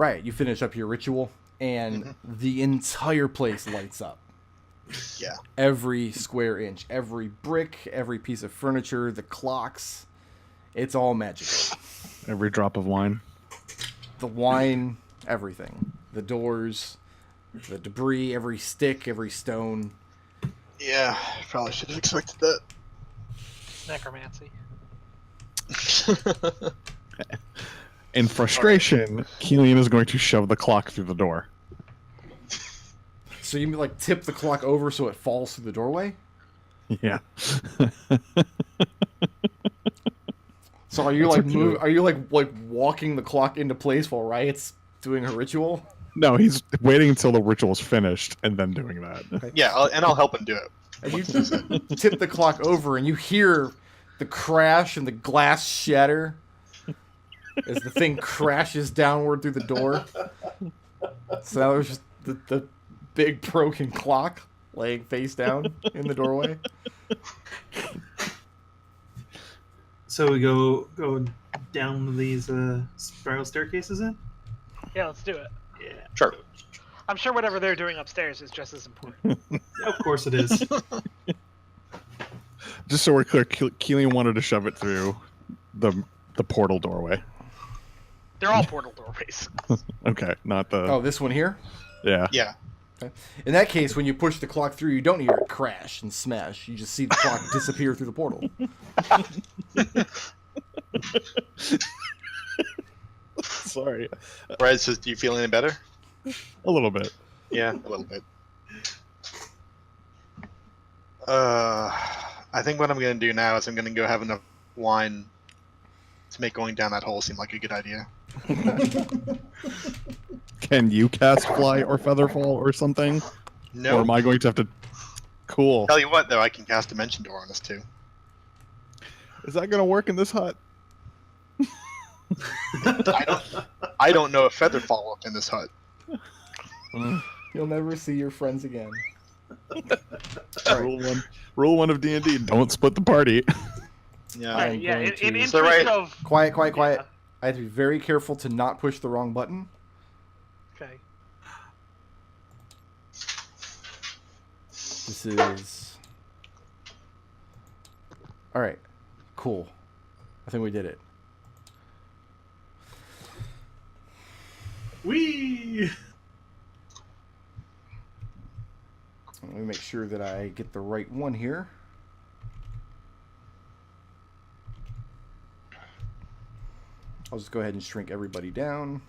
Right, you finish up your ritual, and the entire place lights up. Yeah. Every square inch, every brick, every piece of furniture, the clocks, it's all magical. Every drop of wine. The wine, everything. The doors, the debris, every stick, every stone. Yeah, probably should have expected that. Necromancy. In frustration, Kelian is going to shove the clock through the door. So you like tip the clock over so it falls through the doorway? Yeah. So are you are you like walking the clock into place while Riot's doing her ritual? No, he's waiting until the ritual's finished and then doing that. Okay. Yeah, I'll help him do it. And you tip the clock over and you hear the crash and the glass shatter as the thing crashes downward through the door. So now there's just the big broken clock laying face down in the doorway. So we go down these spiral staircases then? Yeah, let's do it. Yeah. Sure. I'm sure whatever they're doing upstairs is just as important. Of course it is. Just so we're clear, Kelian wanted to shove it through the portal doorway. They're all portal doorways. Okay, not the... Oh, this one here? Yeah. Yeah. Okay. In that case, when you push the clock through, you don't hear it crash and smash. You just see the clock disappear through the portal. Sorry. Right, so do you feel any better? A little bit. Yeah, a little bit. I think what I'm going to do now is I'm going to go have enough wine to make going down that hole seem like a good idea. Can you cast Fly or Featherfall or something? No. Or am I going to have to... Cool. Tell you what, though, I can cast Dimension Door on us, too. Is that going to work in this hut? I don't know if Featherfall will in this hut. You'll never see your friends again. Rule one of D&D, don't split the party. Yeah. I'm Yeah, going in to- interest So, right. of... Quiet. Yeah. I have to be very careful to not push the wrong button. Okay. This is... Alright. Cool. I think we did it. Whee! Let me make sure that I get the right one here. I'll just go ahead and shrink everybody down.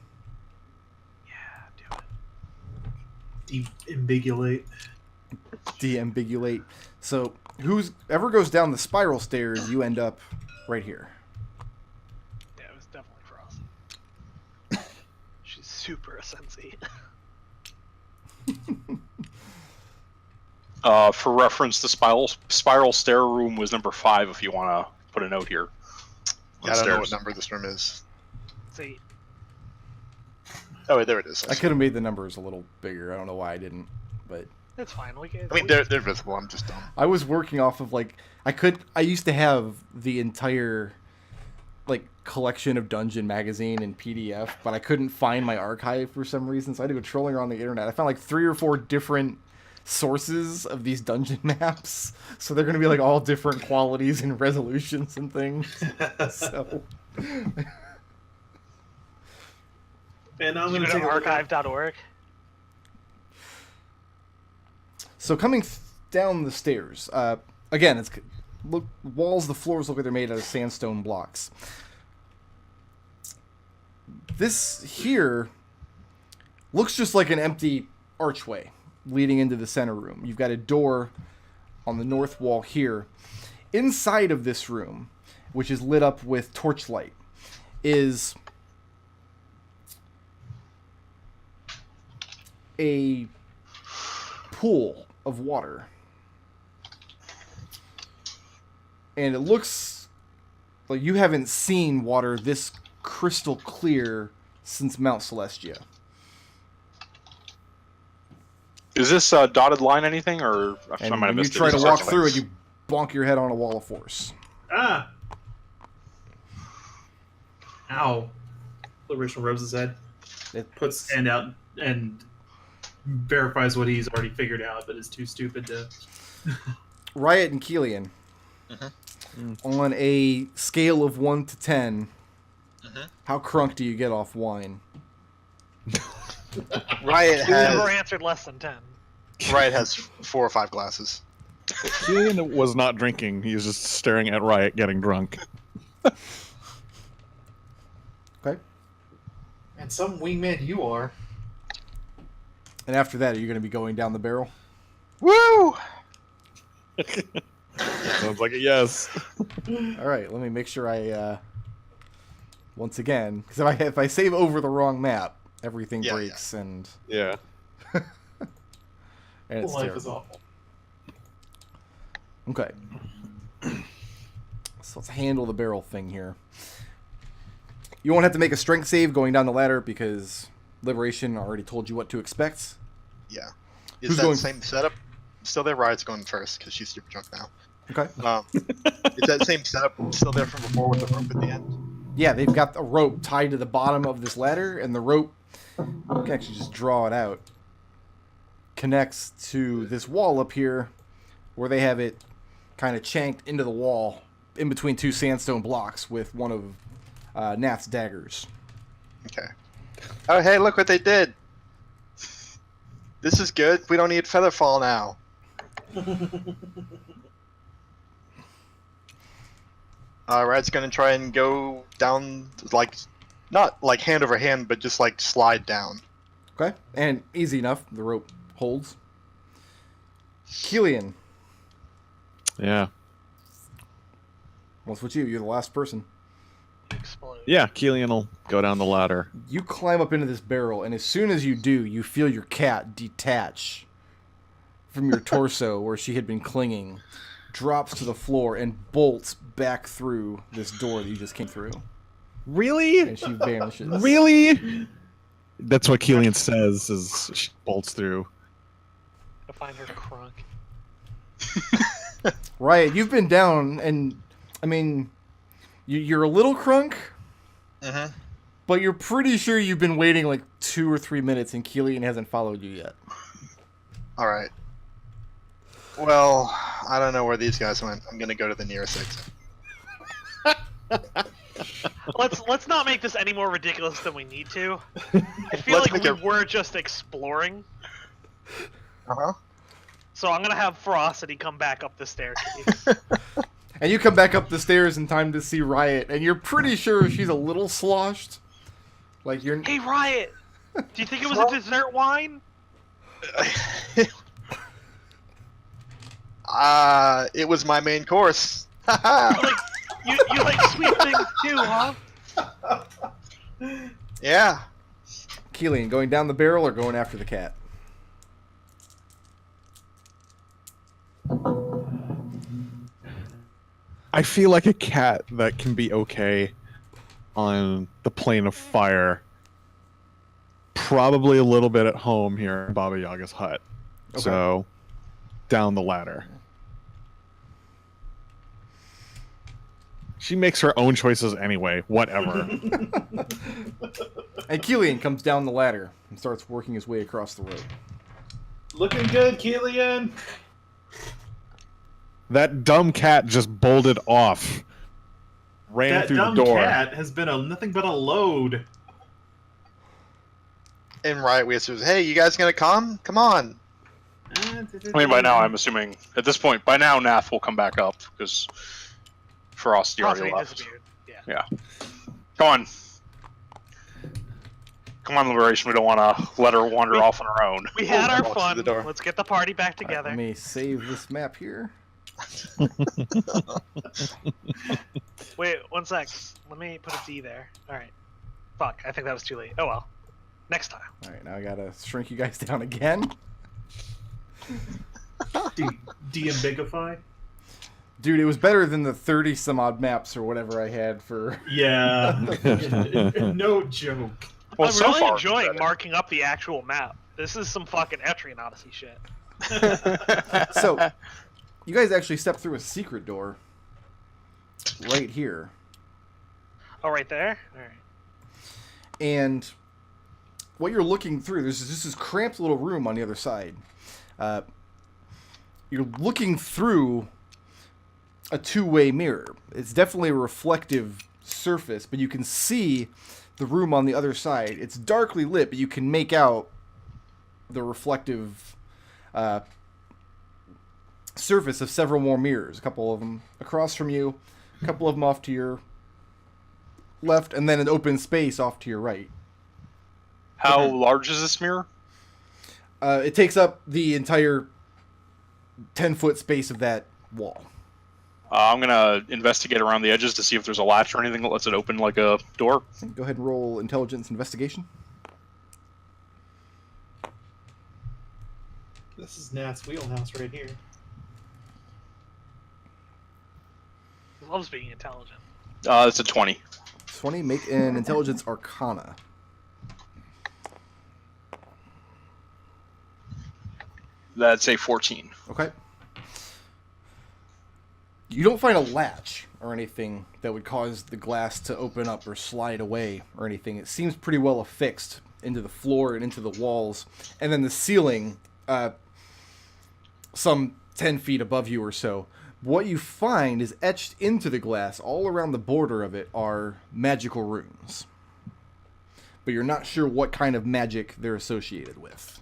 Yeah, do it. De-ambiguate. De-ambiguate. So, whoever goes down the spiral stairs, you end up right here. Yeah, it was definitely for us. She's super a sensei. For reference, the spiral stair room was number 5. If you want to put a note here. I don't know what number this room is. See, Oh, wait, there it is. I could have made the numbers a little bigger. I don't know why I didn't, but it's fine. We can. I mean, they're visible. I'm just dumb. I was working off of like I used to have the entire like collection of Dungeon magazine in PDF, but I couldn't find my archive for some reason, so I had to go trolling around the internet. I found like 3 or 4 different sources of these dungeon maps, so they're going to be like all different qualities and resolutions and things. So And I'm Did you going to go take to a look at... archive.org? So coming down the stairs, again, it's walls. The floors look like they're made out of sandstone blocks. This here looks just like an empty archway leading into the center room. You've got a door on the north wall here. Inside of this room, which is lit up with torchlight, is a pool of water. And it looks like you haven't seen water this crystal clear since Mount Celestia. Is this a dotted line anything, or And I might have when you missed try it? to walk through it, you bonk your head on a wall of force. Ah! Ow. The original Rose's head. puts stand out and verifies what he's already figured out, but is too stupid to. Riot and Kelian. On a scale of 1 to 10, how crunk do you get off wine? Riot You never has answered less than 10. 4 or 5 glasses. Kelian was not drinking. He was just staring at Riot getting drunk. Okay. And some wingman you are. And after that, are you going to be going down the barrel? Woo! Sounds like a yes. All right, let me make sure I, once again, because if I save over the wrong map, everything Yeah, breaks and Yeah. it's Life terrible. is awful. Okay. So let's handle the barrel thing here. You won't have to make a strength save going down the ladder because Liberation already told you what to expect. Yeah. Who's Is that going- the same setup? Still there? Riot's going first because she's super drunk now. Okay. Is that same setup still there from before with the rope at the end? Yeah, they've got a rope tied to the bottom of this ladder, and the rope, you can actually just draw it out, connects to this wall up here where they have it kind of chanked into the wall in between 2 sandstone blocks with one of Nath's daggers. Okay. Oh, hey, look what they did. This is good. We don't need Featherfall now. Riot's gonna try and go down, like, not like hand over hand, but just like slide down. Okay, and easy enough. The rope holds. Kelian, Yeah. what's with you? You're the last person. Explode. Yeah, Kelian will go down the ladder. You climb up into this barrel, and as soon as you do, you feel your cat detach from your torso where she had been clinging, drops to the floor, and bolts back through this door that you just came through. Really? And she vanishes. Really? That's what Kelian says as she bolts through. To find her crunk. Riot, you've been down, and, I mean, you're a little crunk, Mm-hmm. but you're pretty sure you've been waiting like 2 or 3 minutes, and Kelian hasn't followed you yet. Alright. Well, I don't know where these guys went. I'm gonna go to the nearest exit. Let's not make this any more ridiculous than we need to. I feel Let's like make we were just exploring. Uh-huh. So I'm gonna have Ferocity come back up the staircase. And you come back up the stairs in time to see Riot, and you're pretty sure she's a little sloshed. Like, you're... Hey Riot! Do you think it was a dessert wine? It was my main course. Haha. You like sweet things too, huh? Yeah. Kelian, going down the barrel or going after the cat? I feel like a cat that can be okay on the plane of fire. Probably a little bit at home here in Baba Yaga's hut. Okay. So, down the ladder. She makes her own choices anyway. Whatever. And Kelian comes down the ladder and starts working his way across the road. Looking good, Kelian. That dumb cat just bolted off. Ran That through dumb the door. cat has been nothing but a load. And Riot whispers, "Hey, you guys gonna come? Come on." I mean, by now, I'm assuming, at this point, by now, Nath will come back up, because Ferocity already Ferocity left. disappeared. Yeah. Yeah. Come on. Come on, Liberation. We don't want to let her wander off on her own. We had our Walks through fun. the door. Let's get the party back All right, together. let me save this map here. Wait, 1 sec. Let me put a D there. Alright. Fuck, I think that was too late. Oh well. Next time. All right, now I gotta shrink you guys down again. De-ambigify? Dude, it was better than the 30 some odd maps or whatever I had for... Yeah. No joke. Well, I'm so really far, enjoying better. marking up the actual map. This is some fucking Etrian Odyssey shit. So, you guys actually stepped through a secret door. Right here. Oh, right there? Alright. And what you're looking through, there's just this cramped little room on the other side. You're looking through a two-way mirror. It's definitely a reflective surface, but you can see the room on the other side. It's darkly lit, but you can make out the reflective surface of several more mirrors. A couple of them across from you, a couple of them off to your left, and then an open space off to your right. How large is this mirror? It takes up the entire 10-foot space of that wall. I'm gonna investigate around the edges to see if there's a latch or anything that lets it open like a door. Go ahead and roll intelligence investigation. This is Nath's wheelhouse right here. He loves being intelligent. It's a 20. 20, make an intelligence arcana. That's a 14. Okay. You don't find a latch or anything that would cause the glass to open up or slide away or anything. It seems pretty well affixed into the floor and into the walls. And then the ceiling, some 10 feet above you or so. What you find is etched into the glass, all around the border of it, are magical runes. But you're not sure what kind of magic they're associated with.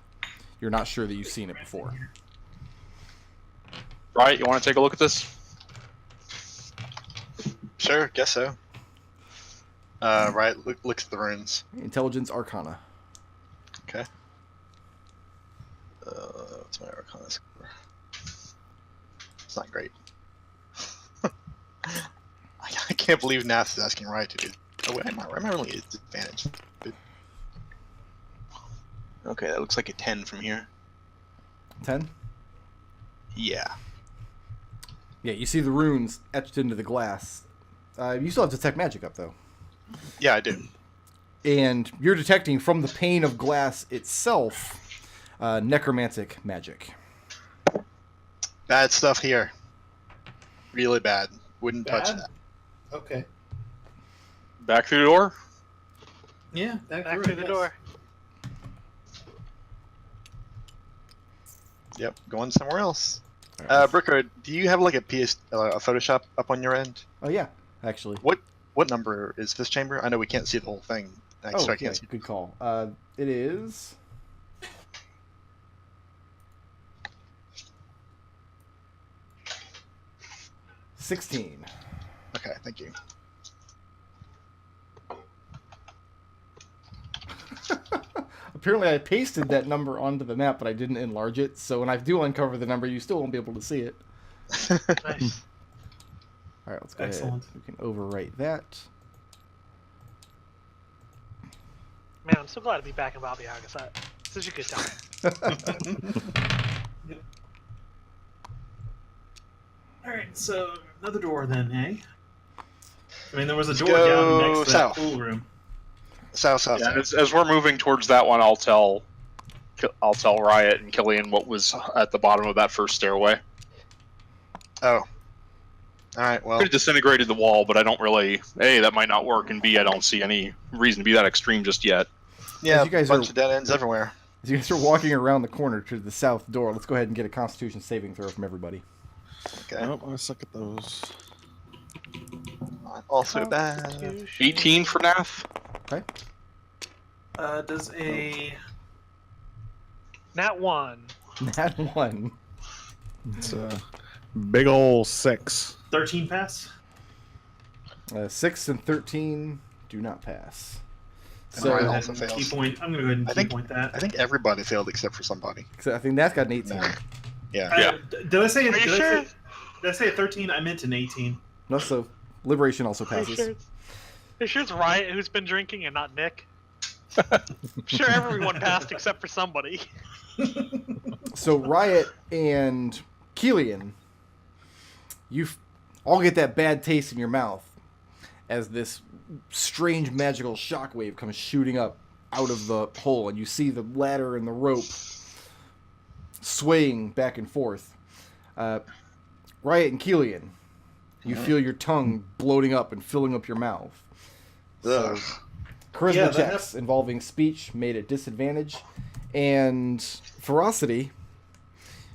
You're not sure that you've seen it before. Right, you want to take a look at this? Sure, guess so. Right, looks at the runes. Intelligence arcana. Okay. What's my arcana score? It's not great. I can't believe Nath is asking Riot to do. Oh wait, am I really at disadvantage? Okay, that looks like a 10 from here. 10? Yeah. Yeah, you see the runes etched into the glass. You still have detect magic up, though. Yeah, I do. And you're detecting from the pane of glass itself necromantic magic. Bad stuff here. Really bad. Wouldn't touch Bad? that. Okay. Back through the door? Yeah, Back through the door. Yep, going somewhere else. Bricker, do you have like a Photoshop up on your end? Oh, yeah, actually. What number is this chamber? I know we can't see the whole thing. I Oh, can't yeah, see. good call. It is... $16. Okay, thank you. Apparently I pasted that number onto the map, but I didn't enlarge it, so when I do uncover the number, you still won't be able to see it. Nice. Alright, let's go Excellent. ahead. We can overwrite that. Man, I'm so glad to be back in Bobby Haggis. Such a good time. Alright, so another door then, eh? I mean, there was a Let's door go down next to south. that pool room. South. Yeah, as we're moving towards that one, I'll tell Riot and Kelian what was at the bottom of that first stairway. Oh. Alright, well. Could have disintegrated the wall, but I don't really... A, that might not work, and B, I don't see any reason to be that extreme just yet. Yeah, As you guys bunch are- of dead ends everywhere. As you guys are walking around the corner to the south door, let's go ahead and get a Constitution saving throw from everybody. Okay. Nope, I suck at those. Not also bad. 18 for Nath. Okay. Does a... Nat 1. Nat 1. It's a big ol' 6. 13 pass? 6 and 13 do not pass. And So Ryan Go also ahead and fails. key point. I'm gonna go ahead and I key think- point that. I think everybody failed except for somebody. I think Nath got an 18. No. Yeah. Yeah. Did I say? Are you sure? Did I say a 13? I meant an 18. No, so Liberation also Are you passes. sure it's Riot who's been drinking and not Nick? I'm sure everyone passed except for somebody. So Riot and Kelian, you all get that bad taste in your mouth as this strange magical shockwave comes shooting up out of the hole, and you see the ladder and the rope swaying back and forth. Riot and Kelian, you feel your tongue bloating up and filling up your mouth. So Ugh. Charisma Yeah, that checks involving speech made at disadvantage, and ferocity.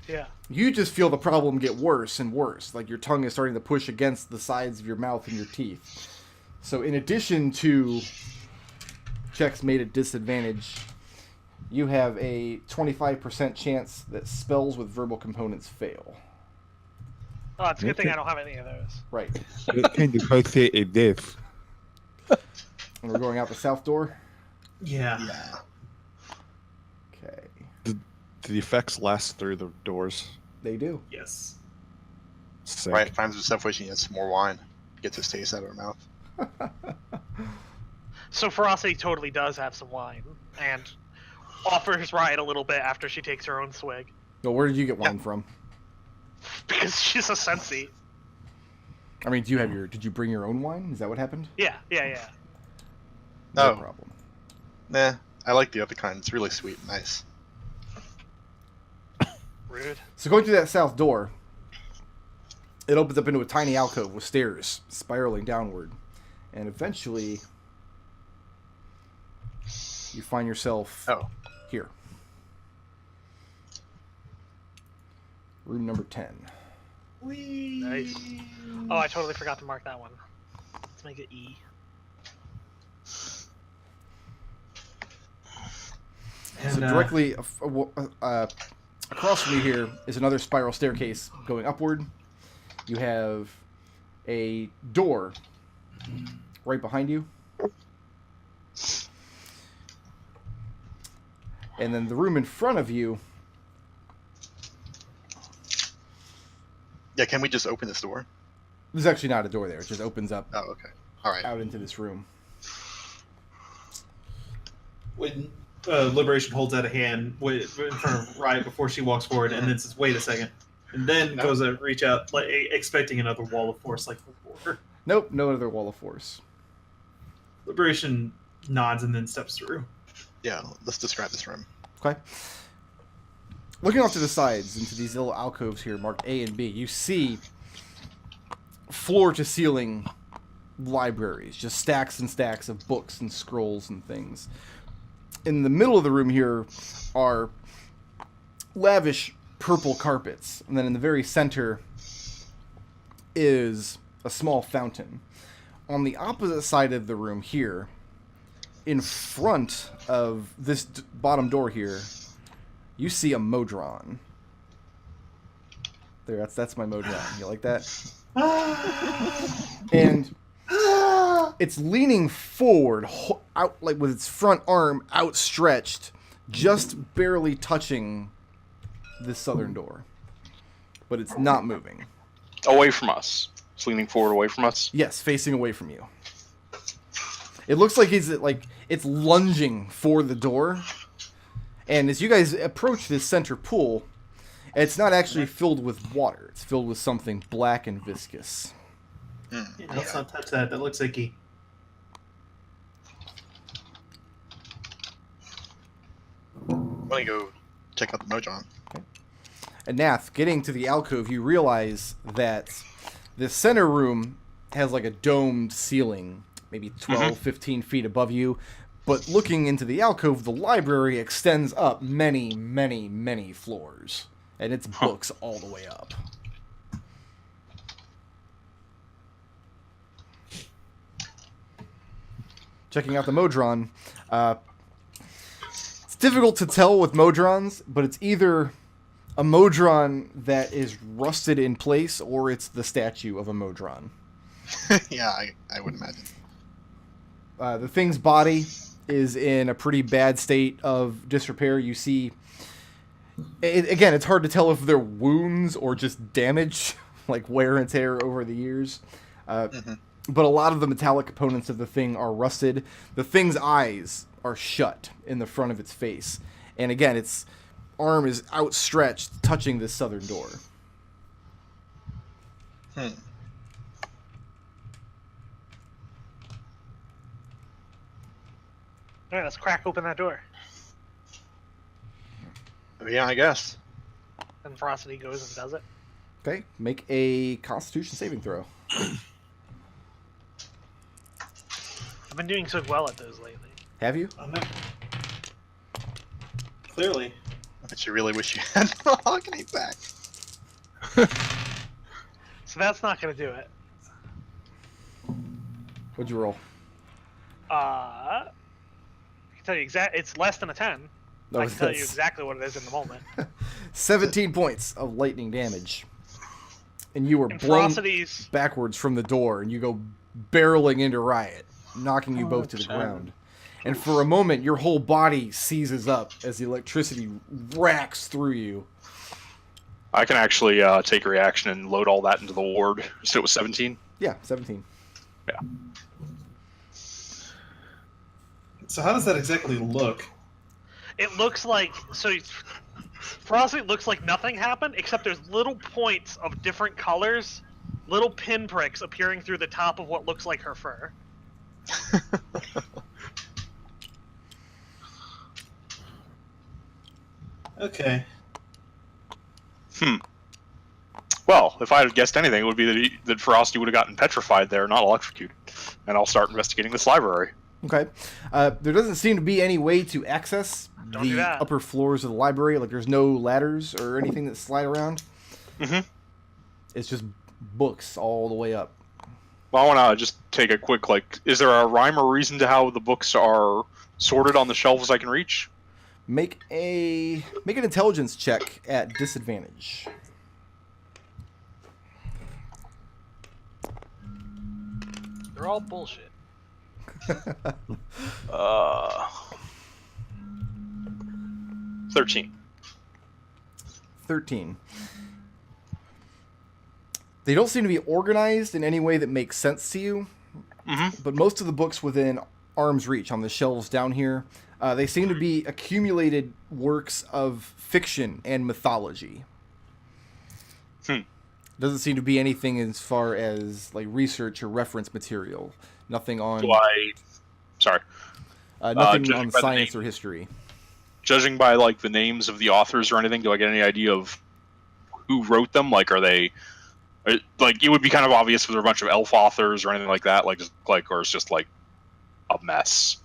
Yeah. You just feel the problem get worse and worse. Like your tongue is starting to push against the sides of your mouth and your teeth. So in addition to checks made at disadvantage, you have a 25% chance that spells with verbal components fail. Oh, it's a good thing Okay. I don't have any of those. Right. What kind of house is this? And we're going out the south door. Yeah. Yeah. Okay. Do the effects last through the doors? They do. Yes. Sick. Right, finds himself wishing he had some more wine. Gets his taste out of her mouth. So Ferocity totally does have some wine, and offers Riot a little bit after she takes her own swig. Well, where did you get wine from? Because she's a sensi. I mean, did you bring your own wine? Is that what happened? Yeah. No Oh. problem. Nah, I like the other kind. It's really sweet and nice. Rude. So going through that south door, it opens up into a tiny alcove with stairs spiraling downward. And eventually, you find yourself here. Room number 10. Nice. Oh, I totally forgot to mark that one. Let's make it E. So And, directly across from you here is another spiral staircase going upward. You have a door right behind you. And then the room in front of you. Yeah, can we just open this door? There's actually not a door there. It just opens up Oh, okay. Alright. out into this room. when Liberation holds out a hand in front of Riot before she walks forward, and then says, "Wait a second," and then goes to reach out, like expecting another wall of force, like before. Nope, no other wall of force. Liberation nods and then steps through. Yeah, let's describe this room. Okay. Looking off to the sides into these little alcoves here marked A and B, you see floor to ceiling libraries, just stacks and stacks of books and scrolls and things. In the middle of the room here are lavish purple carpets, and then in the very center is a small fountain. On the opposite side of the room here, in front of this bottom door here, you see a Modron. There, that's my Modron. You like that? And it's leaning forward, out like with its front arm outstretched, just barely touching this southern door, but it's not moving. Away from us. It's leaning forward away from us. Yes, facing away from you. It looks like it's lunging for the door. And as you guys approach this center pool, it's not actually filled with water. It's filled with something black and viscous. Yeah, let's not touch that. That looks icky. I'm gonna go check out the Modron. And Nath, getting to the alcove, you realize that the center room has like a domed ceiling, maybe 12, 15 feet above you. But looking into the alcove, the library extends up many, many, many floors. And it's books all the way up. Checking out the Modron. It's difficult to tell with Modrons, but it's either a Modron that is rusted in place or it's the statue of a Modron. Yeah, I would imagine. The thing's body is in a pretty bad state of disrepair. You see, again, it's hard to tell if they're wounds or just damage, like wear and tear over the years. But a lot of the metallic components of the thing are rusted. The thing's eyes are shut in the front of its face. And again, its arm is outstretched, touching this southern door. Hmm. Alright, let's crack open that door. Yeah, I guess. And Ferocity goes and does it. Okay, make a Constitution saving throw. I've been doing so well at those lately. Have you? I'm not... Clearly. I bet you really wish you had Mahogany back. So that's not going to do it. What'd you roll? I can tell you exact. It's less than a 10. No, I can tell you that's exactly what it is in the moment. 17 points of lightning damage. And you were And blown Ferocity's backwards from the door, and you go barreling into Riot, knocking you both to the ground. And for a moment, your whole body seizes up as the electricity racks through you. I can actually take a reaction and load all that into the ward. So it was 17? Yeah, 17. Yeah. So how does that exactly look? It looks like Ferocity looks like nothing happened, except there's little points of different colors, little pinpricks appearing through the top of what looks like her fur. Okay. Well, if I had guessed anything, it would be that Ferocity would have gotten petrified there, not electrocuted. And I'll start investigating this library. Okay. There doesn't seem to be any way to access Don't do the that. upper floors of the library. Like, there's no ladders or anything that slide around. Mm-hmm. It's just books all the way up. Well, I want to just take a quick, is there a rhyme or reason to how the books are sorted on the shelves I can reach? Make an intelligence check at disadvantage. They're all bullshit. 13. 13. They don't seem to be organized in any way that makes sense to you, Mm-hmm. but most of the books within arm's reach on the shelves down here, they seem to be accumulated works of fiction and mythology. Doesn't seem to be anything as far as like research or reference material. Nothing on. Sorry. Nothing judging on by the science name. or history. Judging by the names of the authors or anything, do I get any idea of who wrote them? Are they it would be kind of obvious if there were a bunch of elf authors or anything like that, or it's just a mess.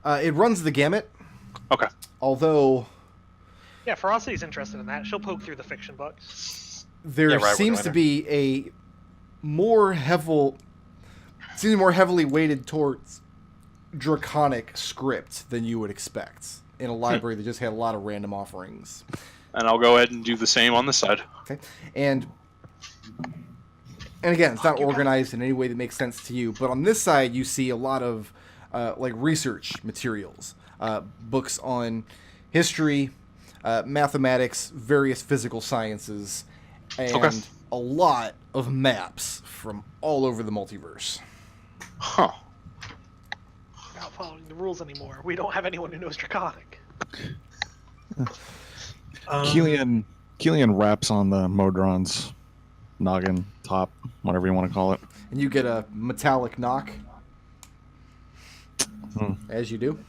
It runs the gamut. Okay. Although Yeah, Ferocity's interested in that. She'll poke through the fiction books. there Yeah, right, we're seems doing to it. be a more heavily weighted towards draconic script than you would expect in a library that just had a lot of random offerings. And I'll go ahead and do the same on this side. Okay, and again, it's not organized in any way that makes sense to you. But on this side, you see a lot of research materials, books on history, mathematics, various physical sciences, and a lot of maps from all over the multiverse. Huh. We're not following the rules anymore. We don't have anyone who knows Draconic. Kelian raps on the Modron's noggin, top, whatever you want to call it. And you get a metallic knock, as you do.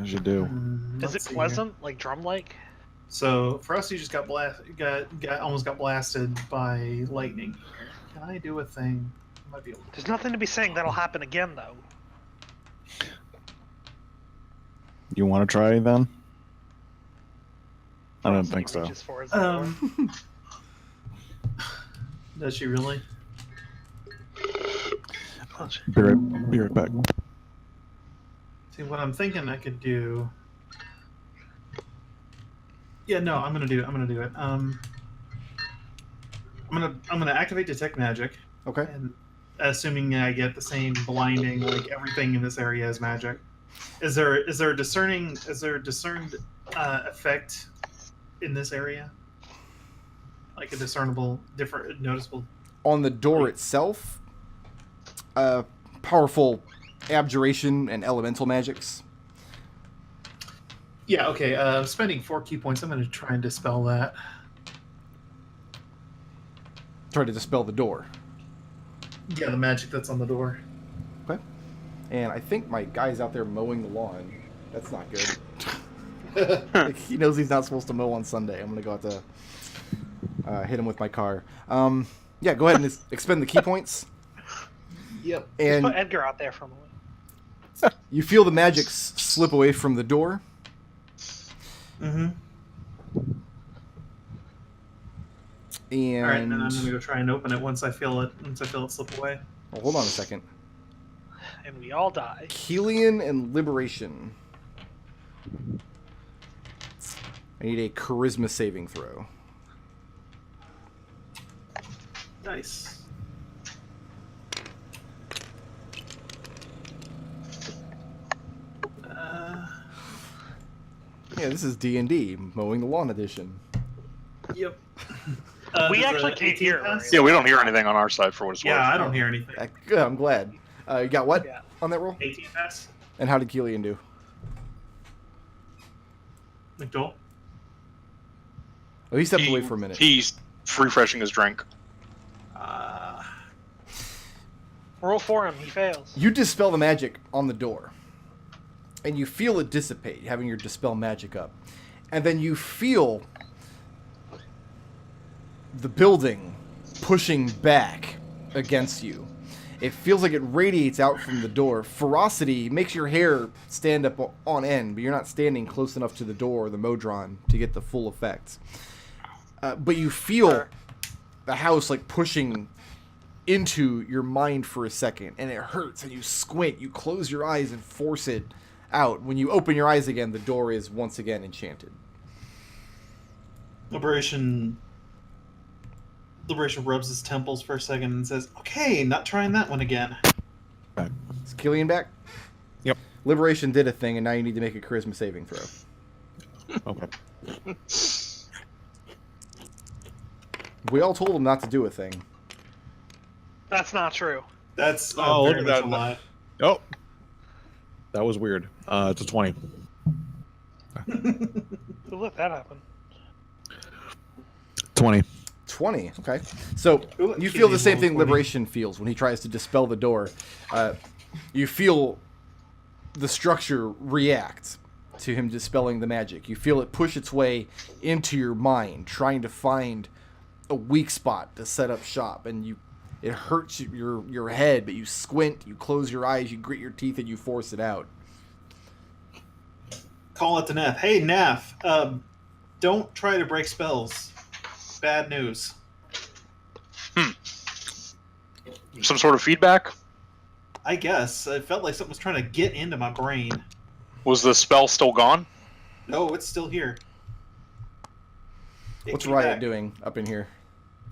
As you do. Is it pleasant, like drum-like? So Ferocity just almost got blasted by lightning. Can I do a thing? I might be able to. There's nothing to be saying that'll happen again, though. You want to try then? I don't Ferocity think so. reaches for his door. Does she really? Be right back. See, what I'm thinking I could do. Yeah, no, I'm gonna do it. I'm gonna activate detect magic, Okay. and assuming I get the same blinding, like everything in this area is magic. Is there a discerned effect in this area? Like a discernible, different, noticeable. On the door itself, powerful abjuration and elemental magics. Yeah. Okay. Spending 4 key points. I'm gonna try and dispel that. Try to dispel the door. Yeah, the magic that's on the door. Okay. And I think my guy's out there mowing the lawn. That's not good. Like, he knows he's not supposed to mow on Sunday. I'm gonna go out to hit him with my car. Yeah, go ahead and expend the key points. Yep. Just And put Edgar out there for a moment. you feel the magic slip away from the door. Mm-hmm. And All right, then I'm gonna go try and open it once I feel it. Once I feel it slip away. oh, hold on a second. And we all die. Kelian and Liberation. I need a charisma saving throw. Nice. Yeah, this is D&D, Mowing the Lawn edition. Yep. We does actually a can't 18 hear it, pass? right? Yeah, we don't hear anything on our side for what it's worth. Yeah, I don't hear anything. Good, I'm glad. You got what Yeah. on that roll? 18 pass. And how did Kelian do? McDohl. Oh, he stepped away for a minute. He's refreshing his drink. Roll for him. He fails. You dispel the magic on the door. And you feel it dissipate, having your dispel magic up. And then you feel the building pushing back against you. It feels like it radiates out from the door. Ferocity makes your hair stand up on end, but you're not standing close enough to the door or the Modron to get the full effect. But you feel the house like pushing into your mind for a second, and it hurts, and you squint, you close your eyes and force it out. When you open your eyes again, the door is once again enchanted. Liberation rubs his temples for a second and says, "Okay, not trying that one again." Is Kelian back? Yep. Liberation did a thing, and now you need to make a charisma saving throw. Okay. We all told him not to do a thing. That's not true. That's Oh, very look much at a that. lie. Oh, that was weird. It's a 20. Who let that happen? 20. 20. Okay. So Ooh, you feel the Kelian same rolled thing 20. Liberation feels when he tries to dispel the door. You feel the structure react to him dispelling the magic. You feel it push its way into your mind, trying to find a weak spot to set up shop, and it hurts your head, but you squint, you close your eyes, you grit your teeth, and you force it out. Call it to Nath. Hey, Nath, don't try to break spells. Bad news. Some sort of feedback? I guess. I felt like something was trying to get into my brain. Was the spell still gone? No, it's still here. It What's came Riot back. doing up in here?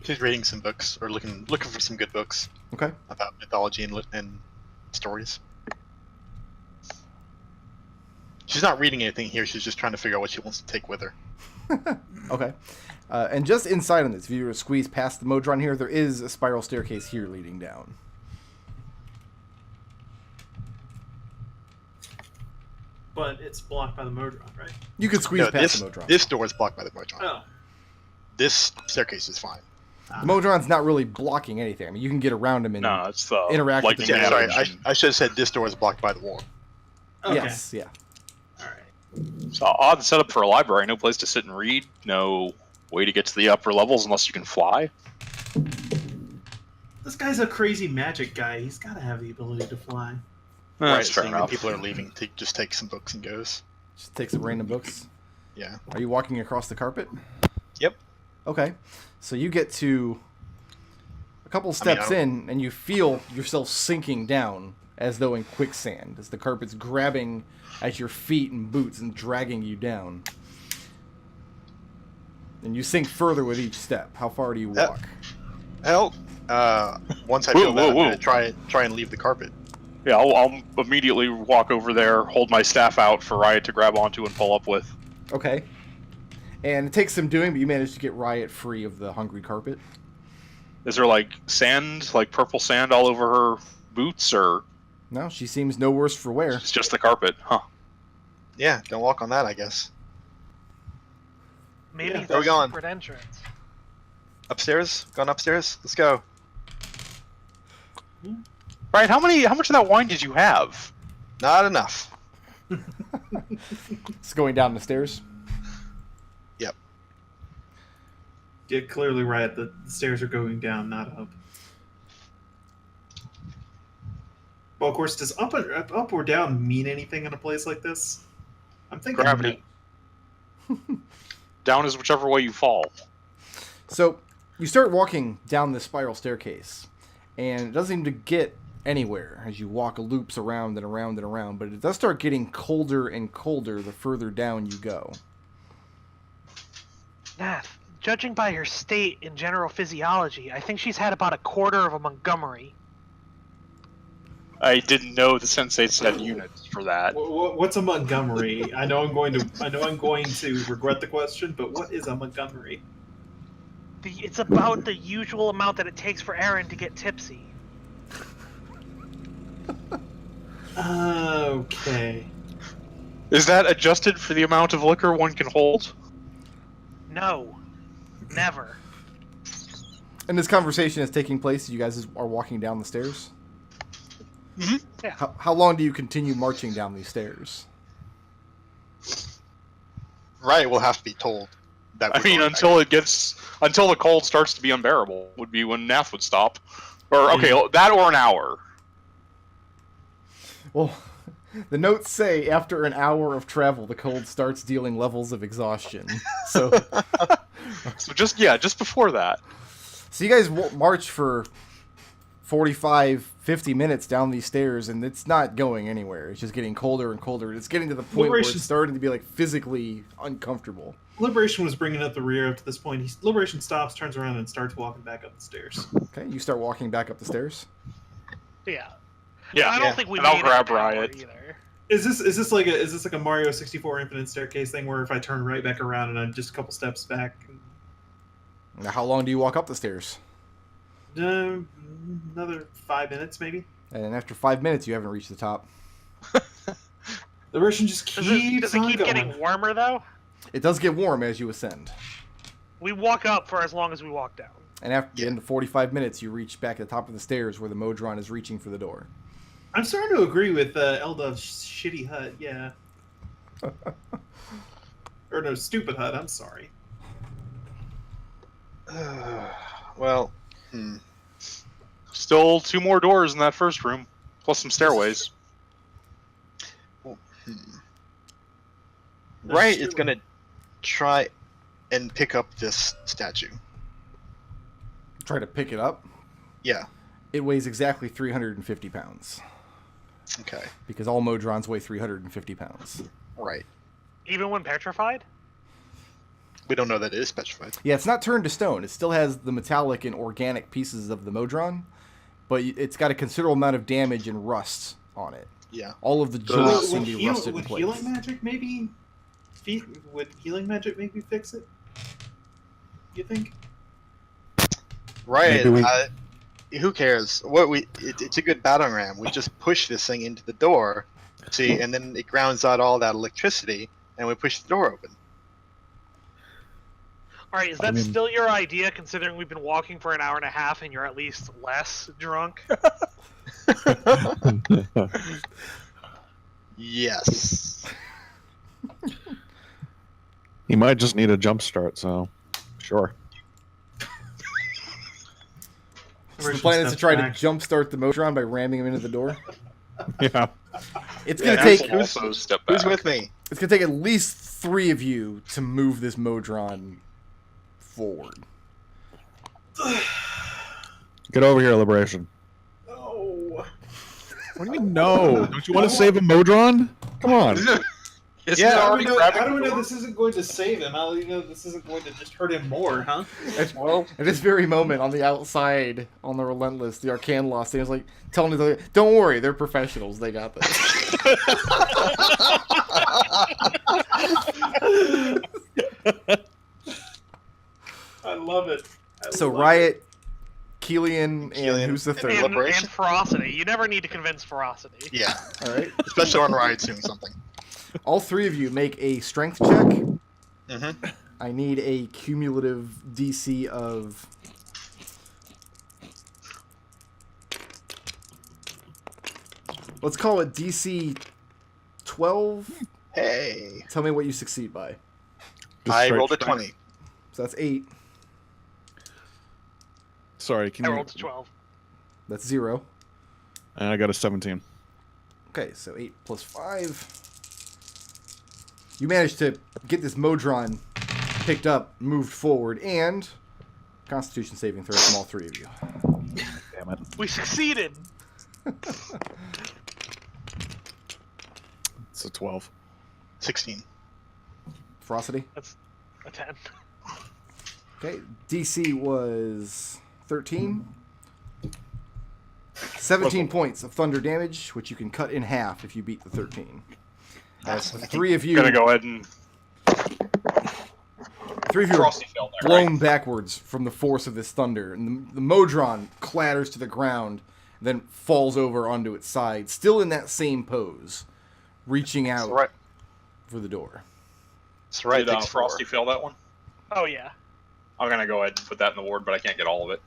She's reading some books or looking for some good books Okay. about mythology and stories. She's not reading anything here. She's just trying to figure out what she wants to take with her. Okay. And just inside on this, if you were to squeeze past the Modron here, there is a spiral staircase here leading down. But it's blocked by the Modron, right? You could squeeze No, past the Modron. this door is blocked by the Modron. Oh. This staircase is fine. The Modron's not really blocking anything. I mean, you can get around him and No, it's the Interact with lightning the Yeah, sorry. damage. I should have said this door is blocked by the wall. Okay. yes, yeah. All right. So odd setup for a library. No place to sit and read. No way to get to the upper levels unless you can fly. This guy's a crazy magic guy. He's got to have the ability to fly. That's so fair when enough. people are leaving, to just take some books and goes. Just take some random books. Yeah. Are you walking across the carpet? Yep. Okay. So you get to a couple steps in, and you feel yourself sinking down as though in quicksand, as the carpet's grabbing at your feet and boots and dragging you down. And you sink further with each step. How far do you walk? Help! Once I Whoa, feel that, I'm whoa, gonna whoa. try and leave the carpet. Yeah, I'll immediately walk over there, hold my staff out for Riot to grab onto and pull up with. Okay. And it takes some doing, but you manage to get Riot free of the hungry carpet. Is there like sand, like purple sand all over her boots, or No, she seems no worse for wear. it's just the carpet? Huh. Yeah, don't walk on that, I guess. Maybe Yeah, where we the going? secret entrance. Upstairs? Going upstairs? Let's go. Right? How much of that wine did you have? Not enough. It's going down the stairs. Yeah, clearly right. The stairs are going down, not up. Well, of course, does up or down mean anything in a place like this? I'm thinking Gravity. Down is whichever way you fall. So you start walking down this spiral staircase, and it doesn't seem to get anywhere as you walk loops around and around and around, but it does start getting colder and colder the further down you go. Nath, judging by her state in general physiology, I think she's had about a quarter of a Montgomery. I didn't know the sensei said units for that. What's a Montgomery? I know I'm going to regret the question, but what is a Montgomery? It's about the usual amount that it takes for Aaron to get tipsy. Okay. Is that adjusted for the amount of liquor one can hold? No. Never. And this conversation is taking place. You guys are walking down the stairs. Mm-hmm. Yeah. How long do you continue marching down these stairs? Riot will have to be told that. I mean, until the cold starts to be unbearable would be when Nath would stop. Or, okay, that or an hour. Well, the notes say after an hour of travel, the cold starts dealing levels of exhaustion. So, So just before that. so you guys march for 45, 50 minutes down these stairs, and it's not going anywhere. It's just getting colder and colder. It's getting to the point where it's starting to be like physically uncomfortable. Liberation was bringing up the rear up to this point. Liberation stops, turns around, and starts walking back up the stairs. Okay, you start walking back up the stairs. Yeah. Yeah, I don't think we and I'll made grab it Riot. either. Is this like a Mario 64 Infinite Staircase thing where if I turn right back around and I'm just a couple steps back? Now, how long do you walk up the stairs? Another 5 minutes maybe. And after 5 minutes, you haven't reached the top. Liberation just keeps Does it on keep going. getting warmer though? It does get warm as you ascend. We walk up for as long as we walk down. And after the end of 45 minutes, you reach back at the top of the stairs where the Modron is reaching for the door. I'm starting to agree with Eldove's shitty hut, yeah. Or no, stupid hut, I'm sorry. Well, Still 2 more doors in that first room, plus some stairways. Riot is gonna try and pick up this statue. Try to pick it up. Yeah. It weighs exactly 350 pounds. Okay. Because all Modrons weigh 350 pounds. Right. Even when petrified? We don't know that it is petrified. Yeah, it's not turned to stone. It still has the metallic and organic pieces of the Modron, but it's got a considerable amount of damage and rust on it. Yeah. All of the Would joints seem to be rusted in Would place. healing magic maybe fix it? You think? Riot. Maybe Who cares? It's a good battering ram. We just push this thing into the door, see, and then it grounds out all that electricity, and we push the door open. Alright, is that still your idea, considering we've been walking for an hour and a half and you're at least less drunk? Yes. He might just need a jump start, so sure. So the plan is to try to jumpstart the Modron by ramming him into the door. Yeah. It's gonna Yeah, take. also step back. Who's with me? It's gonna take at least 3 of you to move this Modron forward. Get over here, Liberation. No. What do you mean no? Don't you want to save a Modron? Come on. Isn't it already grabbing How do we the know door? this isn't going to save him? How do we know this isn't going to just hurt him more, huh? Well, At this very moment, on the outside, on the Relentless, the Arcane Lost thing is like telling the don't worry, they're professionals. They got this. I love it. So Riot, Kelian, and Kelian. who's the And third? And Liberation? ferocity. You never need to convince ferocity. Yeah. All right. Especially when Riot's doing something. All 3 of you make a strength check. Mm-hmm. I need a cumulative DC of. Let's call it DC 12. Hey. Tell me what you succeed by. Just I straight rolled a strength. 20. So that's 8. Sorry, can I you? rolled a 12. That's 0. And I got a 17. Okay, so 8 plus 5. You managed to get this Modron picked up, moved forward, and Constitution saving throw from all three of you. Damn it. We succeeded. It's a 12. 16. Ferocity. That's a 10. Okay, DC was 13. 17 points of thunder damage, which you can cut in half if you beat the 13. As the three of you, Gonna go ahead and three of you are Frosty fell there, blown right? backwards from the force of this thunder, and the Modron clatters to the ground, then falls over onto its side, still in that same pose, reaching out So right, for the door. so right Did takes 4. Frosty fail that one? Oh yeah. I'm gonna go ahead and put that in the ward, but I can't get all of it.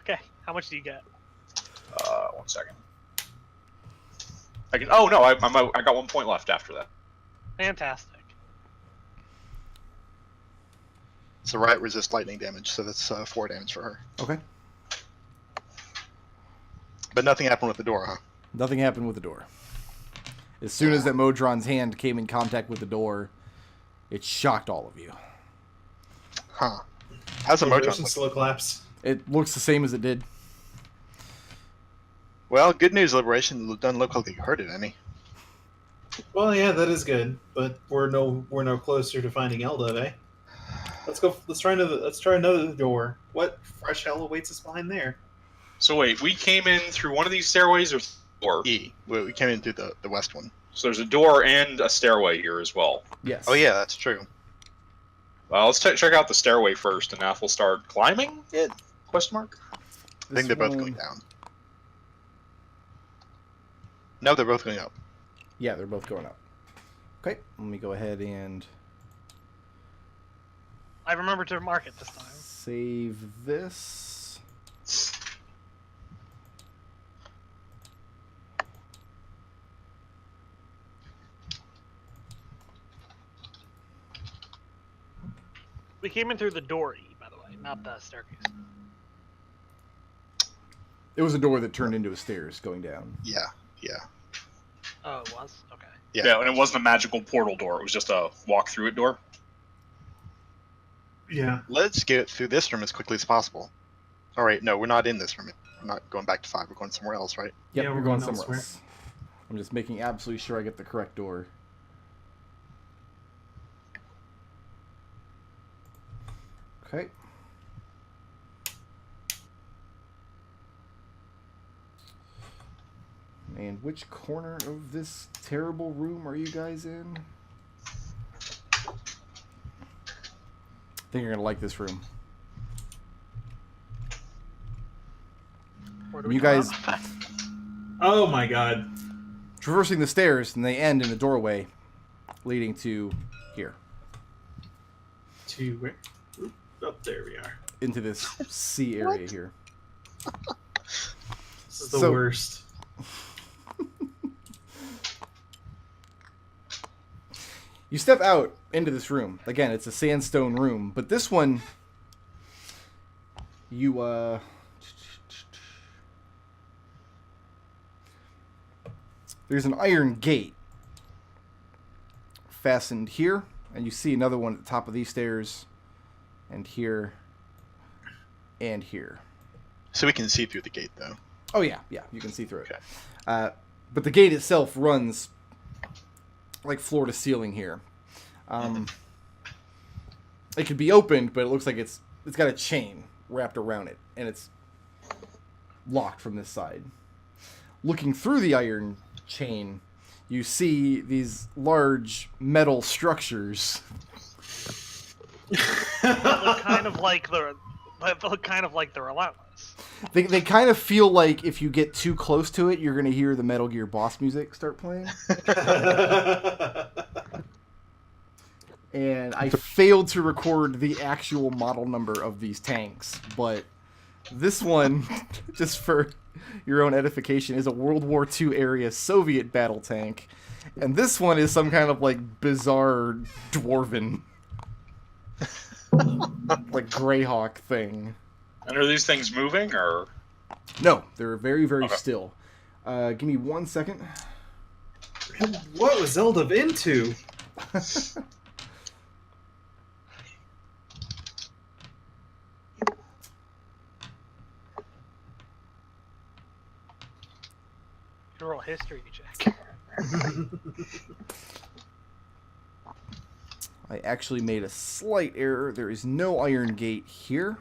Okay. How much do you get? 1 second. I can. Oh no, I got 1 point left after that. Fantastic. So right resist lightning damage, so that's 4 damage for her. Okay. But nothing happened with the door, huh? Nothing happened with the door. As soon as that Modron's hand came in contact with the door, it shocked all of you. Huh. How's the Liberation Modron? slow collapse. It looks the same as it did. Well, good news, Liberation doesn't look like you hurt it any. Well, yeah, that is good, but we're no closer to finding Eldove, eh? Let's go. Let's try another door. What fresh hell awaits us behind there? So wait, we came in through one of these stairways or door? E. We came in through the west one. So there's a door and a stairway here as well. Yes. Oh yeah, that's true. Well, let's check out the stairway first, and Nath will start climbing it? Question mark. I think they're both going down. No, they're both going up. Yeah, they're both going up. Okay, let me go ahead and I remember to mark it this time. save this. We came in through the door, E, by the way, not the staircase. It was a door that turned into a stairs going down. Yeah, yeah, Oh, it was? Okay. yeah. Yeah, and it wasn't a magical portal door. It was just a walk through it door. Yeah. Let's get through this room as quickly as possible. All right, no, we're not in this room. We're not going back to 5. We're going somewhere else, right? Yep, Yeah, we're we're going going somewhere elsewhere. else. I'm just making absolutely sure I get the correct door. Okay. And which corner of this terrible room are you guys in? I think you're gonna like this room. Where do we You come guys up? Oh my god. traversing the stairs, and they end in the doorway leading to here, To where? Oop, up there we are. into this sea area here. This is the So- worst. You step out into this room. Again, it's a sandstone room, but this one, you, there's an iron gate fastened here, and you see another one at the top of these stairs, and here, and here. So we can see through the gate, though. Oh, yeah, you can see through it. Okay. But the gate itself runs like floor to ceiling here. It could be opened, but it looks like it's got a chain wrapped around it, and it's locked from this side. Looking through the iron chain, you see these large metal structures. That look kind of like the Relentless. They kind of feel like if you get too close to it, you're going to hear the Metal Gear boss music start playing. And I failed to record the actual model number of these tanks, but this one, just for your own edification, is a World War II area Soviet battle tank, and this one is some kind of like bizarre dwarven, like Greyhawk thing. And are these things moving, or? No, they're very, very Okay. still. Give me 1 second. What was Eldove into? Roll a history check. I actually made a slight error. There is no iron gate here.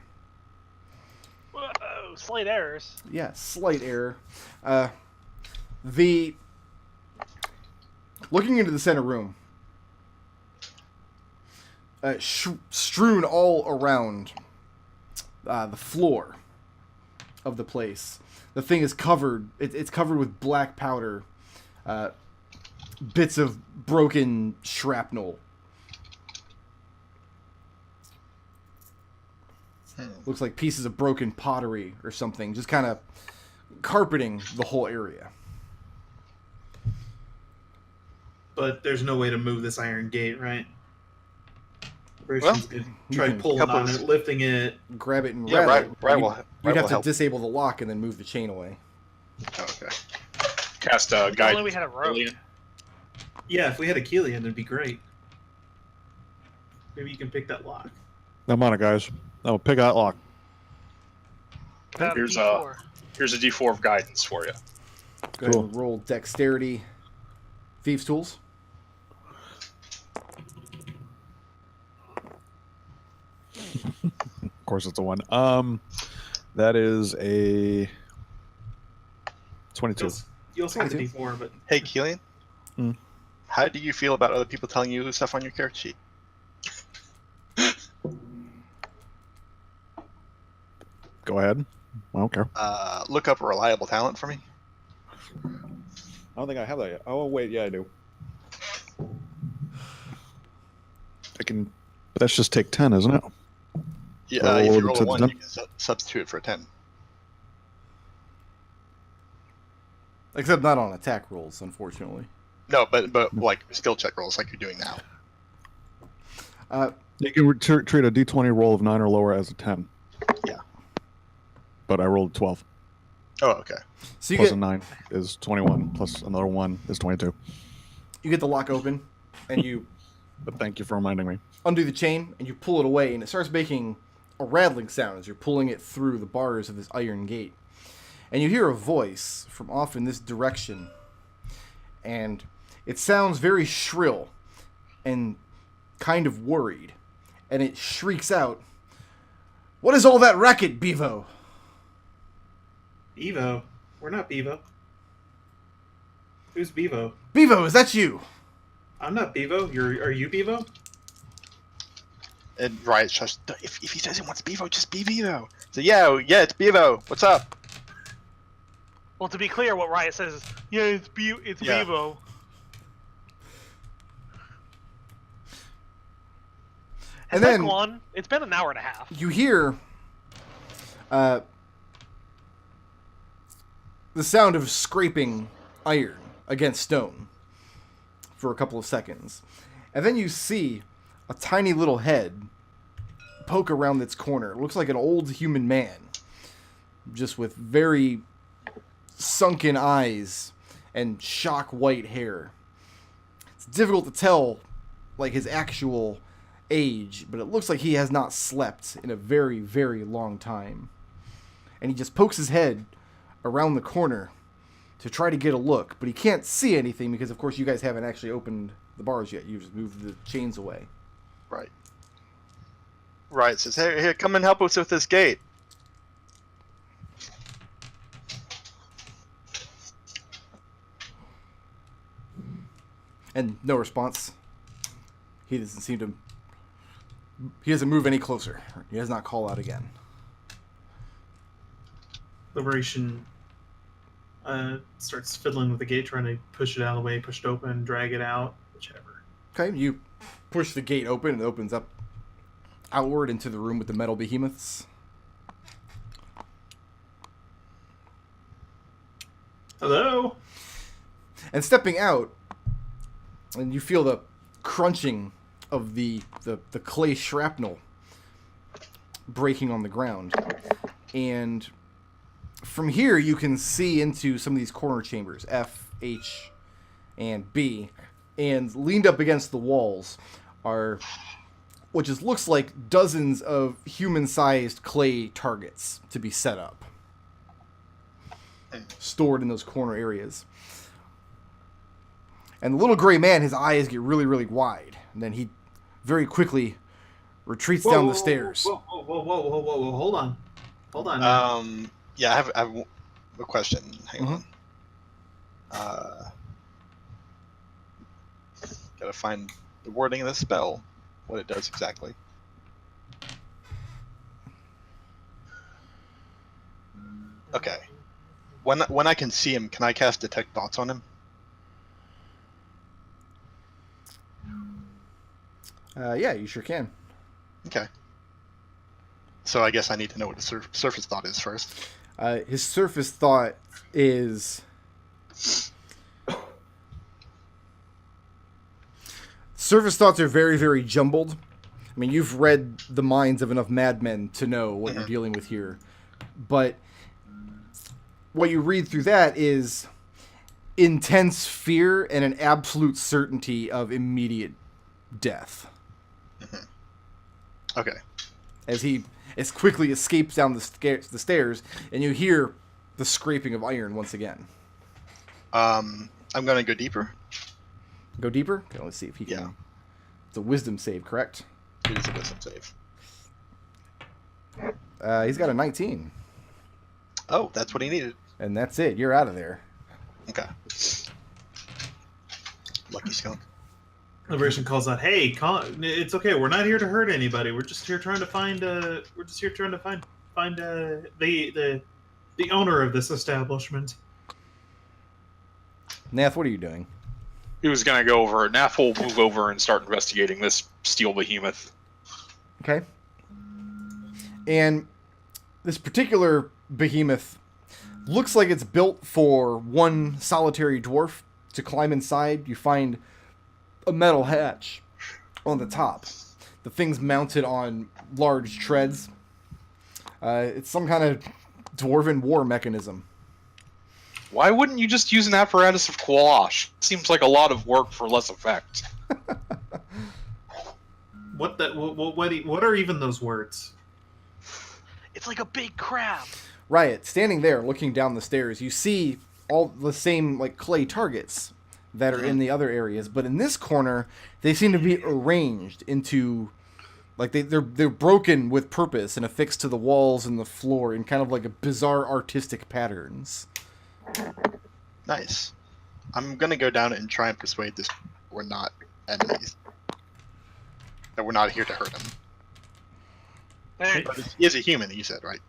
Whoa, slight errors. Yeah, slight error. Looking into the center room, strewn all around the floor of the place. The thing is covered. It's covered with black powder, bits of broken shrapnel. Looks like pieces of broken pottery or something, just kind of carpeting the whole area. But there's no way to move this iron gate, right? Well, Try pulling on couples- it, lifting it. Grab it and Yeah, rattle. Right You'd have to help. disable the lock and then move the chain away. Oh, okay. Cast If guide. only we had a rope. Kelian. Yeah, if we had a Kelian, it'd be great. Maybe you can pick that lock. I'm on it, guys. Oh, pick that lock. Here's D4. Here's a D4 of guidance for you. Go ahead and roll dexterity. Thieves' tools. Of course, it's a 1. That is a 22. You'll see the 22. D4, but Hey, Kelian. Hmm. How do you feel about other people telling you stuff on your character sheet? Go ahead. I don't care. Look up a reliable talent for me. I don't think I have that yet. Oh, wait. Yeah, I do. I can... But that's just take 10, isn't it? Yeah, Roll if over you roll to a the 1, dump. you can substitute it for a 10. Except not on attack rolls, unfortunately. No, but like skill check rolls like you're doing now. You can treat a d20 roll of 9 or lower as a 10. Yeah. But I rolled 12. Oh, okay. So you Plus get a 9 is 21. Plus another 1 is 22. you get the lock open, and you But thank you for reminding me. undo the chain, and you pull it away, and it starts making a rattling sound as you're pulling it through the bars of this iron gate. And you hear a voice from off in this direction, and it sounds very shrill and kind of worried, and it shrieks out, "What is all that racket, Bevo?" Bevo. We're not Bevo. Who's Bevo? "Bevo, is that you?" I'm not Bevo. Are you Bevo? And Riot just if he says he wants Bevo, just be Bevo. So yeah, it's Bevo. What's up? Well, to be clear, what Riot says is, yeah, it's Yeah. Bevo. And Has that then- gone? It's been an hour and a half. You hear the sound of scraping iron against stone for a couple of seconds. And then you see a tiny little head poke around its corner. It looks like an old human man, just with very sunken eyes and shock white hair. It's difficult to tell like his actual age, but it looks like he has not slept in a very, very long time. And he just pokes his head around the corner to try to get a look, but he can't see anything because, of course, you guys haven't actually opened the bars yet. You just moved the chains away. Right. Riot says, "Hey, here, come and help us with this gate." And no response. He doesn't seem to... He doesn't move any closer. He does not call out again. Liberation starts fiddling with the gate, trying to push it out of the way, push it open, drag it out, whichever. Okay, you push the gate open, and it opens up outward into the room with the metal behemoths. Hello? And stepping out, and you feel the crunching of the clay shrapnel breaking on the ground. And from here, you can see into some of these corner chambers, F, H, and B. And leaned up against the walls are what just looks like dozens of human-sized clay targets to be set up, stored in those corner areas. And the little gray man, his eyes get really, really wide. And then he very quickly retreats down the stairs. Whoa, hold on. Hold on. Yeah, I have a question. Hang on. Gotta find the wording of the spell, what it does exactly. Okay. When I can see him, can I cast Detect Thoughts on him? Yeah, you sure can. Okay. So I guess I need to know what the surface thought is first. His surface thought is... Surface thoughts are very, very jumbled. I mean, you've read the minds of enough madmen to know what you're dealing with here. But what you read through that is intense fear and an absolute certainty of immediate death. Okay. As he as quickly escapes down the stairs, and you hear the scraping of iron once again. I'm gonna go deeper. Go deeper? Okay, let's see if he can. Yeah. It's a wisdom save, correct? It is a wisdom save. He's got a 19. Oh, that's what he needed. And that's it. You're out of there. Okay. Lucky skunk. Liberation calls out, "Hey, it's okay. We're not here to hurt anybody. We're just here trying to find. The owner of this establishment." Nath, what are you doing? He was going to go over. Nath will move over and start investigating this steel behemoth. Okay. And this particular behemoth looks like it's built for one solitary dwarf to climb inside. You find a metal hatch on the top. The thing's mounted on large treads. It's some kind of dwarven war mechanism. Why wouldn't you just use an apparatus of quash? Seems like a lot of work for less effect. What are even those words? It's like a big crab. Riot, standing there looking down the stairs, you see all the same like clay targets that are in the other areas, but in this corner they seem to be arranged into like they're broken with purpose and affixed to the walls and the floor in kind of like a bizarre artistic patterns. Nice. I'm gonna go down and try and persuade this we're not enemies. That we're not here to hurt him. Hey, But he is a human, you said, right?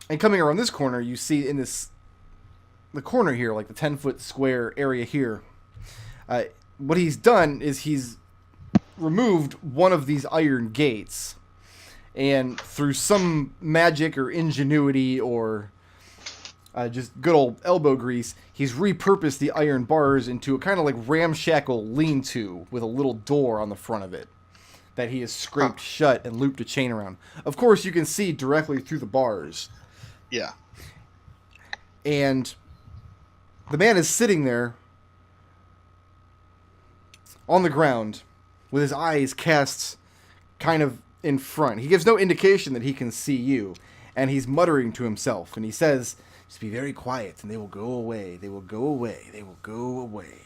And coming around this corner, you see in the corner here, like the 10-foot square area here, what he's done is he's removed one of these iron gates, and through some magic or ingenuity or just good old elbow grease, he's repurposed the iron bars into a kind of like ramshackle lean-to with a little door on the front of it that he has scraped shut and looped a chain around. Of course, you can see directly through the bars. Yeah. And the man is sitting there on the ground with his eyes cast kind of in front. He gives no indication that he can see you, and he's muttering to himself, and he says, "Just be very quiet, and they will go away. They will go away. They will go away.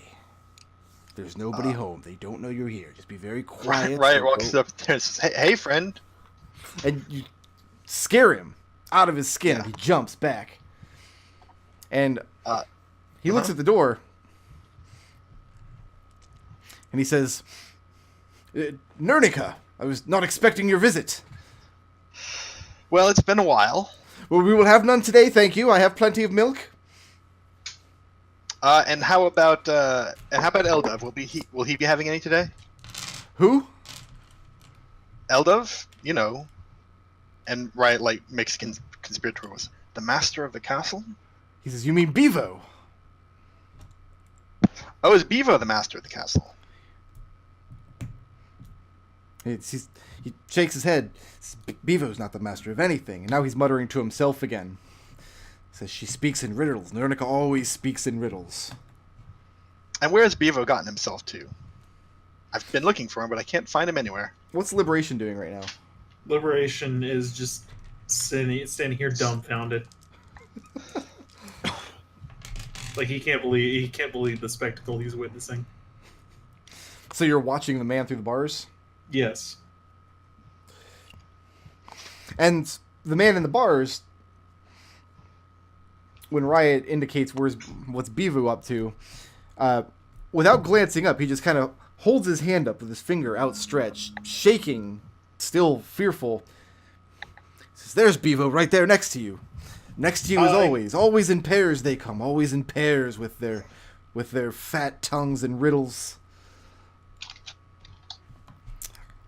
There's nobody home. They don't know you're here. Just be very quiet." Riot walks up there and says, hey, friend. And you scare him out of his skin. Yeah. He jumps back. And he looks at the door. And he says, "Nernica, I was not expecting your visit." Well, it's been a while. "Well, we will have none today, thank you. I have plenty of milk." And how about Eldove? Will he be having any today? "Who?" Eldove, you know. And Riot like makes conspiratorial. The master of the castle? He says, "You mean Bevo?" Oh, is Bevo the master of the castle? He shakes his head. Bevo's not the master of anything. And now he's muttering to himself again. Says she speaks in riddles. Nurnica always speaks in riddles. And where has Bevo gotten himself to? I've been looking for him, but I can't find him anywhere. What's Liberation doing right now? Liberation is just standing here dumbfounded. Like he can't believe the spectacle he's witnessing. So you're watching the man through the bars? Yes. And the man in the bars, when Riot indicates what's Bevo up to, without glancing up, he just kind of holds his hand up with his finger outstretched, shaking, still fearful. He says, "There's Bevo right there next to you. Next to you as always. Always in pairs they come. Always in pairs with their fat tongues and riddles."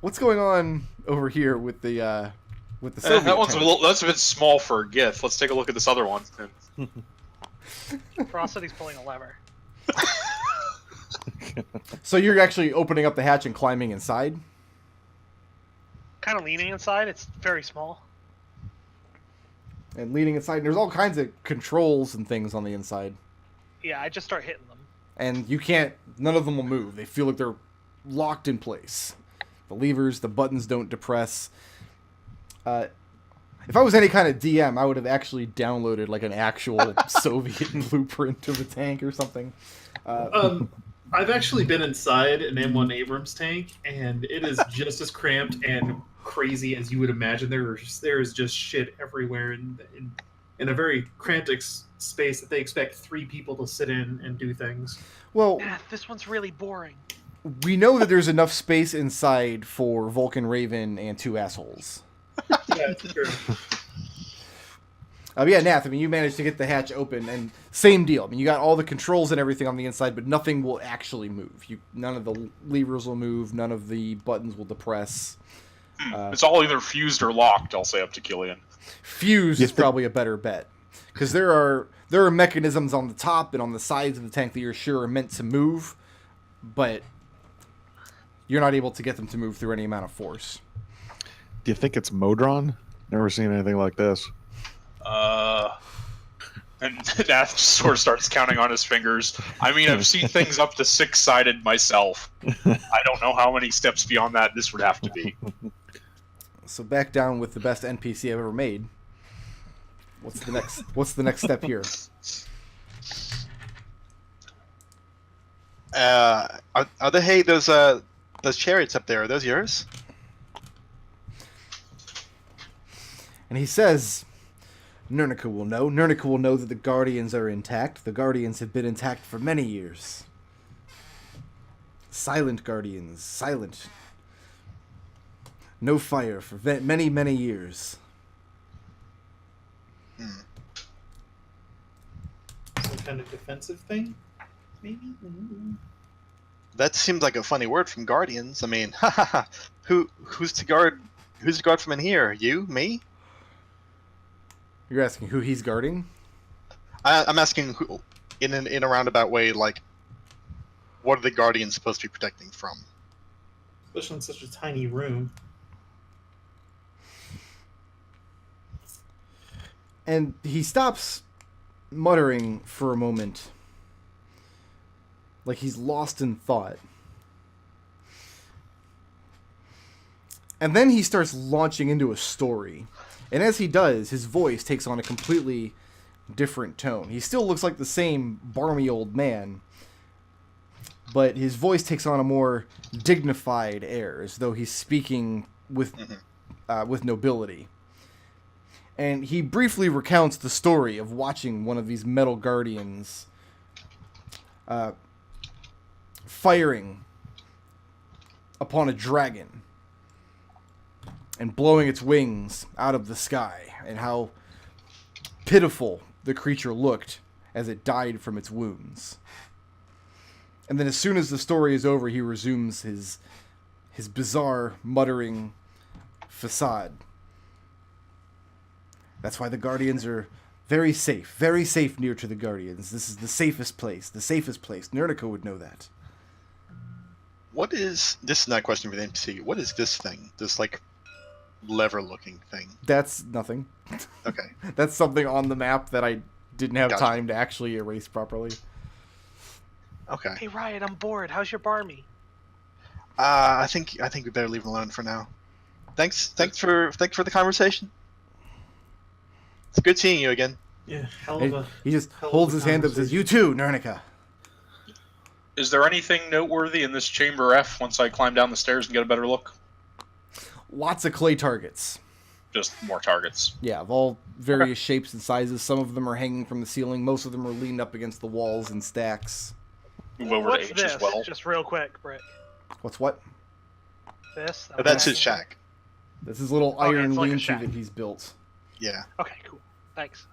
What's going on over here with the Soviet tank? That's a bit small for a Gith. Let's take a look at this other one. Frostity's pulling a lever. So you're actually opening up the hatch and climbing inside? Kind of leaning inside. It's very small. And leaning inside. There's all kinds of controls and things on the inside. Yeah, I just start hitting them. And you can't... None of them will move. They feel like they're locked in place. The levers, the buttons don't depress. If I was any kind of DM, I would have actually downloaded like an actual Soviet blueprint of a tank or something. I've actually been inside an M1 Abrams tank, and it is just as cramped and crazy as you would imagine. There is just shit everywhere in a very cramped space that they expect 3 people to sit in and do things. Well, This one's really boring. we know that there's enough space inside for Vulcan Raven and 2 assholes. Yeah, it's true. Yeah, Nath, I mean, you managed to get the hatch open, and same deal. I mean, you got all the controls and everything on the inside, but nothing will actually move. None of the levers will move, none of the buttons will depress. It's all either fused or locked, I'll say up to Kelian. Fused is probably a better bet, because there are mechanisms on the top and on the sides of the tank that you're sure are meant to move, but you're not able to get them to move through any amount of force. Do you think it's Modron? Never seen anything like this. And Nath just sort of starts counting on his fingers. I mean, I've seen things up to 6-sided myself. I don't know how many steps beyond that this would have to be. So back down with the best NPC I've ever made. What's the next step here? Are the hey those chariots up there? Are those yours? And he says, Nurnica will know. Nurnica will know that the Guardians are intact. The Guardians have been intact for many years. Silent Guardians. Silent. No fire for many, many years. Some kind of defensive thing, maybe? That seems like a funny word from Guardians. I mean, who's to guard? Who's to guard from in here? You? Me? You're asking who he's guarding? I'm asking who, in a roundabout way, like, what are the Guardians supposed to be protecting from? Especially in such a tiny room. And he stops muttering for a moment, like he's lost in thought. And then he starts launching into a story. And as he does, his voice takes on a completely different tone. He still looks like the same barmy old man, but his voice takes on a more dignified air, as though he's speaking with nobility. And he briefly recounts the story of watching one of these metal guardians firing upon a dragon and blowing its wings out of the sky, and how pitiful the creature looked as it died from its wounds. And then as soon as the story is over, he resumes his bizarre muttering facade. That's why the Guardians are very safe near to the Guardians. This is the safest place. Nurnica would know that. What is... This is not a question for the NPC. What is this thing? This, like, lever-looking thing? That's nothing. Okay. That's something on the map that I didn't have Gotcha. time to actually erase properly. Okay. Hey Riot, I'm bored. How's your barmy? I think we better leave him alone for now. Thanks for the conversation. It's good seeing you again. Yeah, hell of And a. he just hell of holds a his hand up and says, conversation. "You too, Nernica." Is there anything noteworthy in this chamber F once I climb down the stairs and get a better look? Lots of clay targets. Just more targets. Yeah, of all various shapes and sizes. Some of them are hanging from the ceiling. Most of them are leaned up against the walls in stacks. Move over What's to H this? as well. Just real quick, Brick. What's what? This? That's his shack. This is a little Okay, iron it's like a lean-to shack. that he's built. Yeah. Okay, cool. Thanks.